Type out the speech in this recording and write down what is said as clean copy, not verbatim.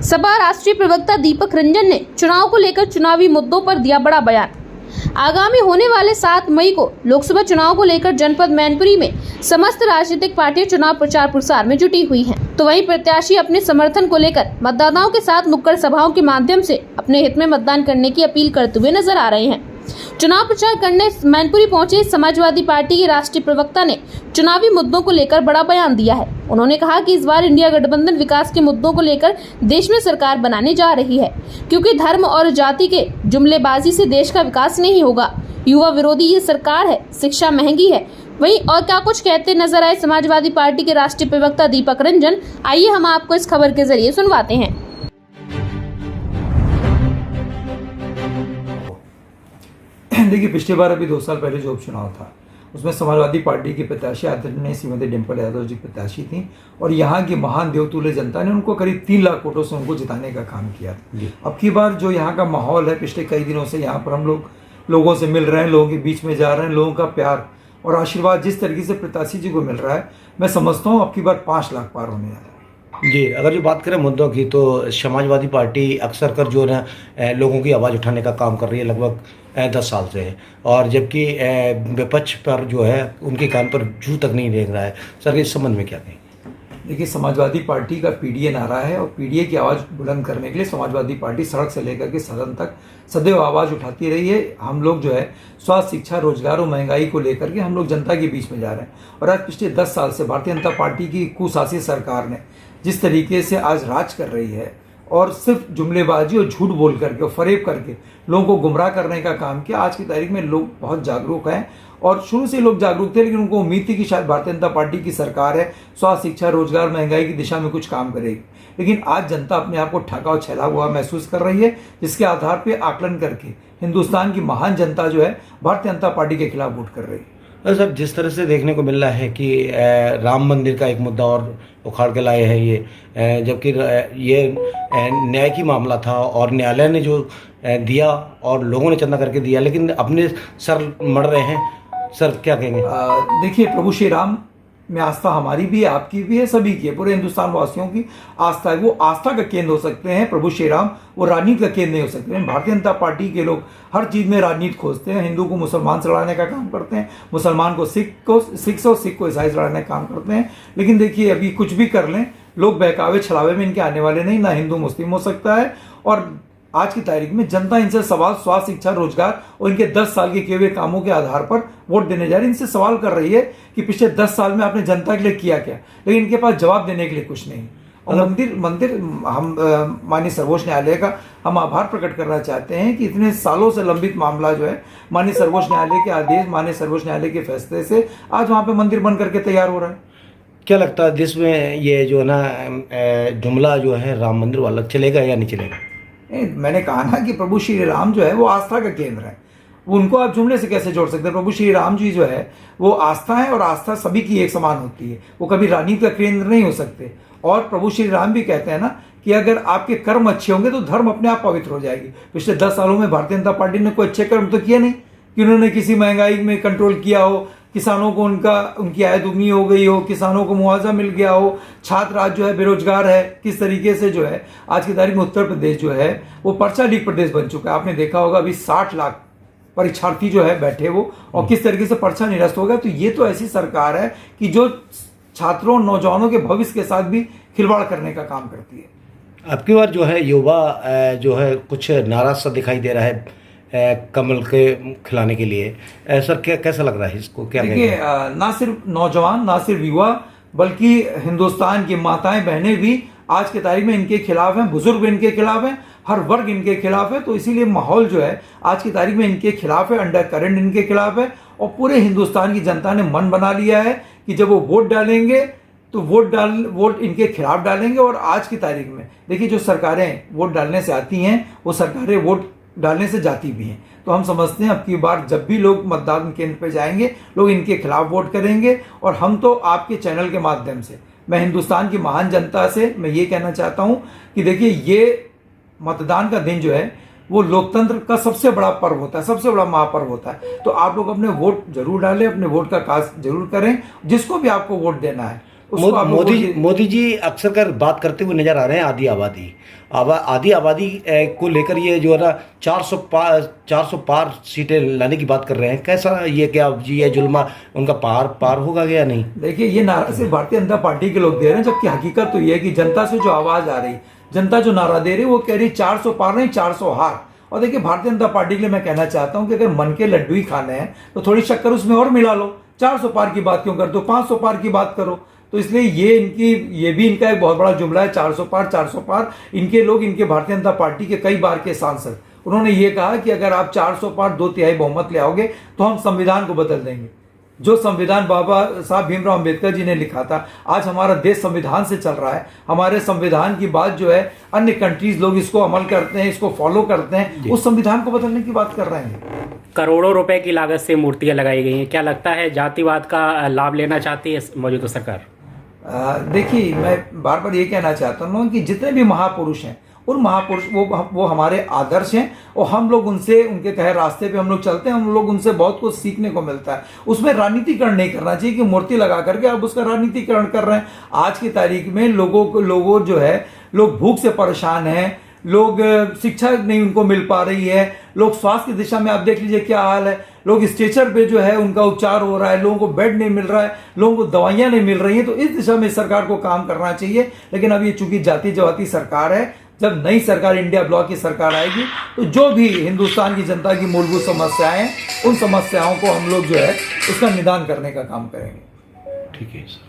सपा राष्ट्रीय प्रवक्ता दीपक रंजन ने चुनाव को लेकर चुनावी मुद्दों पर दिया बड़ा बयान। आगामी होने वाले 7 मई को लोकसभा चुनाव को लेकर जनपद मैनपुरी में समस्त राजनीतिक पार्टियां चुनाव प्रचार प्रसार में जुटी हुई हैं। तो वहीं प्रत्याशी अपने समर्थन को लेकर मतदाताओं के साथ नुक्कड़ सभाओं के माध्यम से अपने हित में मतदान करने की अपील करते हुए नजर आ रहे हैं। चुनाव प्रचार करने मैनपुरी पहुंचे समाजवादी पार्टी के राष्ट्रीय प्रवक्ता ने चुनावी मुद्दों को लेकर बड़ा बयान दिया है। उन्होंने कहा कि इस बार इंडिया गठबंधन विकास के मुद्दों को लेकर देश में सरकार बनाने जा रही है, क्योंकि धर्म और जाति के जुमलेबाजी से देश का विकास नहीं होगा। युवा विरोधी ये सरकार है, शिक्षा महंगी है। वहीं और क्या कुछ कहते नजर आए समाजवादी पार्टी के राष्ट्रीय प्रवक्ता दीपक रंजन, आइए हम आपको इस खबर के जरिए सुनवाते हैं। देखिए, पिछली बार अभी 2 साल पहले जो उपचुनाव था उसमें समाजवादी पार्टी की प्रत्याशी आदरणीय श्रीमती डिम्पल यादव जी प्रत्याशी थी और यहाँ की महान देवतुल्य जनता ने उनको करीब 3 लाख वोटों से उनको जिताने का काम किया था। अब की बार जो यहाँ का माहौल है, पिछले कई दिनों से यहाँ पर हम लोगों से मिल रहे हैं, लोगों के बीच में जा रहे हैं, लोगों का प्यार और आशीर्वाद जिस तरीके से प्रत्याशी जी को मिल रहा है, मैं समझता हूँ अब की बार 5 लाख पार होने जा रहा है। जी, अगर जो बात करें मुद्दों की, तो समाजवादी पार्टी अक्सर कर जो है लोगों की आवाज़ उठाने का काम कर रही है लगभग 10 साल से है, और जबकि विपक्ष पर जो है उनके कान पर जू तक नहीं देख रहा है। सर, इस संबंध में क्या कहें? देखिए, समाजवादी पार्टी का पीडीए नारा है और पीडीए की आवाज़ बुलंद करने के लिए समाजवादी पार्टी सड़क से लेकर के सदन तक सदैव आवाज़ उठाती रही है। हम लोग जो है स्वास्थ्य, शिक्षा, रोजगार और महंगाई को लेकर के हम लोग जनता के बीच में जा रहे हैं। और आज पिछले 10 साल से भारतीय जनता पार्टी की कुशासित सरकार ने जिस तरीके से आज राज कर रही है और सिर्फ जुमलेबाजी और झूठ बोल करके और फरेब करके लोगों को गुमराह करने का काम किया। आज की तारीख में लोग बहुत जागरूक हैं और शुरू से लोग जागरूक थे, लेकिन उनको उम्मीद थी कि शायद भारतीय जनता पार्टी की सरकार है, स्वास्थ्य, शिक्षा, रोजगार, महंगाई की दिशा में कुछ काम करेगी। लेकिन आज जनता अपने आप को ठगा और छला हुआ महसूस कर रही है, जिसके आधार पर आकलन करके हिंदुस्तान की महान जनता जो है भारतीय जनता पार्टी के खिलाफ वोट कर रही है। सर, जिस तरह से देखने को मिल रहा है कि राम मंदिर का एक मुद्दा और उखाड़ के लाए हैं ये, जबकि ये न्याय की मामला था और न्यायालय ने जो दिया और लोगों ने चंदा करके दिया, लेकिन अपने सर मड़ रहे हैं। सर, क्या कहेंगे? देखिए, प्रभु श्री राम में आस्था हमारी भी है, आपकी भी है, सभी की है, पूरे हिंदुस्तान वासियों की आस्था है। वो आस्था का केंद्र हो सकते हैं प्रभु श्री राम, वो राजनीति का केंद्र नहीं हो सकते हैं। भारतीय जनता पार्टी के लोग हर चीज़ में राजनीति खोजते हैं। हिंदू को मुसलमान से लड़ाने का काम करते हैं, मुसलमान को सिख से और सिख को ईसाई से लड़ाने का काम करते हैं। लेकिन देखिए, अभी कुछ भी कर लें, लोग बहकावे छलावे में इनके आने वाले नहीं। ना हिंदू मुस्लिम हो सकता है। और आज की तारीख में जनता इनसे सवाल स्वास्थ्य, शिक्षा, रोजगार और इनके 10 साल के किए हुए कामों के आधार पर वोट देने जा रही है। इनसे सवाल कर रही है कि पिछले 10 साल में आपने जनता के लिए किया क्या, लेकिन इनके पास जवाब देने के लिए कुछ नहीं। और मंदिर हम माननीय सर्वोच्च न्यायालय का हम आभार प्रकट करना चाहते हैं कि इतने सालों से लंबित मामला जो है माननीय सर्वोच्च न्यायालय के आदेश, माननीय सर्वोच्च न्यायालय के फैसले से आज वहाँ पे मंदिर बन करके तैयार हो रहा है। क्या लगता है देश में ये जो है ना जुमला जो है राम मंदिर वाला चलेगा या नहीं चलेगा? मैंने कहा ना कि प्रभु श्री राम जो है वो आस्था का केंद्र है। उनको आप जुमले से कैसे जोड़ सकते हैं? प्रभु श्री राम जी जो है वो आस्था है और आस्था सभी की एक समान होती है। वो कभी राजनीति का केंद्र नहीं हो सकते। और प्रभु श्री राम भी कहते हैं ना कि अगर आपके कर्म अच्छे होंगे तो धर्म अपने आप पवित्र हो जाएगी। पिछले 10 सालों में भारतीय जनता पार्टी ने कोई अच्छे कर्म तो किए नहीं कि उन्होंने किसी महंगाई में कंट्रोल किया हो, किसानों को उनकी आय दुगनी हो गई हो, किसानों को मुआवजा मिल गया हो, छात्र आज जो है बेरोजगार है। किस तरीके से जो है आज की तारीख में उत्तर प्रदेश जो है वो पर्चा लीक प्रदेश बन चुका है। आपने देखा होगा अभी 60 लाख परीक्षार्थी जो है बैठे वो, और किस तरीके से पर्चा निरस्त होगा। तो ये तो ऐसी सरकार है कि जो छात्रों, नौजवानों के भविष्य के साथ भी खिलवाड़ करने का काम करती है। अब की बार जो है युवा जो है कुछ नाराज सा दिखाई दे रहा है कमल के खिलाने के लिए। सर, क्या कैसा लग रहा है इसको? क्या देखिए, ना सिर्फ नौजवान, ना सिर्फ युवा, बल्कि हिंदुस्तान की माताएं, बहनें भी आज के तारीख में इनके खिलाफ हैं, बुजुर्ग इनके खिलाफ हैं, हर वर्ग इनके खिलाफ है। तो इसीलिए माहौल जो है आज की तारीख में इनके खिलाफ है, अंडर करंट इनके खिलाफ है। और पूरे हिंदुस्तान की जनता ने मन बना लिया है कि जब वो वोट डालेंगे तो वोट इनके खिलाफ डालेंगे। और आज की तारीख में देखिए, जो सरकारें वोट डालने से आती हैं वो सरकारें वोट डालने से जाती भी हैं। तो हम समझते हैं अब की बार जब भी लोग मतदान केंद्र पर जाएंगे, लोग इनके खिलाफ वोट करेंगे। और हम तो आपके चैनल के माध्यम से मैं हिंदुस्तान की महान जनता से मैं ये कहना चाहता हूँ कि देखिए, ये मतदान का दिन जो है वो लोकतंत्र का सबसे बड़ा पर्व होता है, सबसे बड़ा महापर्व होता है। तो आप लोग अपने वोट जरूर डालें, अपने वोट का काज जरूर करें, जिसको भी आपको वोट देना है। उसको आप लोग बोलिए। मोदी जी अक्सर कर बात करते हुए नजर आ रहे हैं आधी आबादी को लेकर ये जो है ना 400 पार सीटें लाने की बात कर रहे हैं। कैसा ये क्या जी ये जुल्मा उनका पार होगा या नहीं? देखिए, ये नारा सिर्फ भारतीय जनता पार्टी के लोग दे रहे हैं, जबकि हकीकत तो ये है कि जनता से जो आवाज आ रही, जनता जो नारा दे रही है वो कह रही 400 पार नहीं 400 हार। और देखिए, भारतीय जनता पार्टी के लिए मैं कहना चाहता हूं कि अगर मन के लड्डू ही खाने हैं तो थोड़ी शक्कर उसमें और मिला लो। 400 पार की बात क्यों करते हो, 500 पार की बात करो। तो इसलिए ये भी इनका एक बहुत बड़ा जुमला है, 400 पार। इनके लोग, इनके भारतीय जनता पार्टी के कई बार के सांसद, उन्होंने ये कहा कि अगर आप 400 पार 2/3 बहुमत ले आओगे तो हम संविधान को बदल देंगे। जो संविधान बाबा साहब भीमराव अंबेडकर जी ने लिखा था, आज हमारा देश संविधान से चल रहा है। हमारे संविधान की बात जो है, अन्य कंट्रीज लोग इसको अमल करते हैं, इसको फॉलो करते हैं, उस संविधान को बदलने की बात कर रहे हैं। करोड़ों रुपए की लागत से मूर्तियां लगाई गई हैं। क्या लगता है जातिवाद का लाभ लेना चाहती है मौजूदा सरकार? देखिए, मैं बार बार ये कहना चाहता हूँ कि जितने भी महापुरुष हैं, उन महापुरुष वो हमारे आदर्श हैं और हम लोग उनसे, उनके कहे रास्ते पे हम लोग चलते हैं। हम लोग उनसे बहुत कुछ सीखने को मिलता है। उसमें राजनीतिकरण नहीं करना चाहिए कि मूर्ति लगा करके आप उसका राजनीतिकरण कर रहे हैं। आज की तारीख में लोगों जो है, लोग भूख से परेशान हैं, लोग शिक्षा नहीं उनको मिल पा रही है, लोग स्वास्थ्य की दिशा में आप देख लीजिए क्या हाल है। लोग स्ट्रेचर पे जो है उनका उपचार हो रहा है, लोगों को बेड नहीं मिल रहा है, लोगों को दवाइयां नहीं मिल रही हैं। तो इस दिशा में सरकार को काम करना चाहिए। लेकिन अब ये चूंकि जाति सरकार है, जब नई सरकार इंडिया ब्लॉक की सरकार आएगी तो जो भी हिंदुस्तान की जनता की मूलभूत समस्याएं हैं, उन समस्याओं को हम लोग जो है उसका निदान करने का काम करेंगे। ठीक है सर।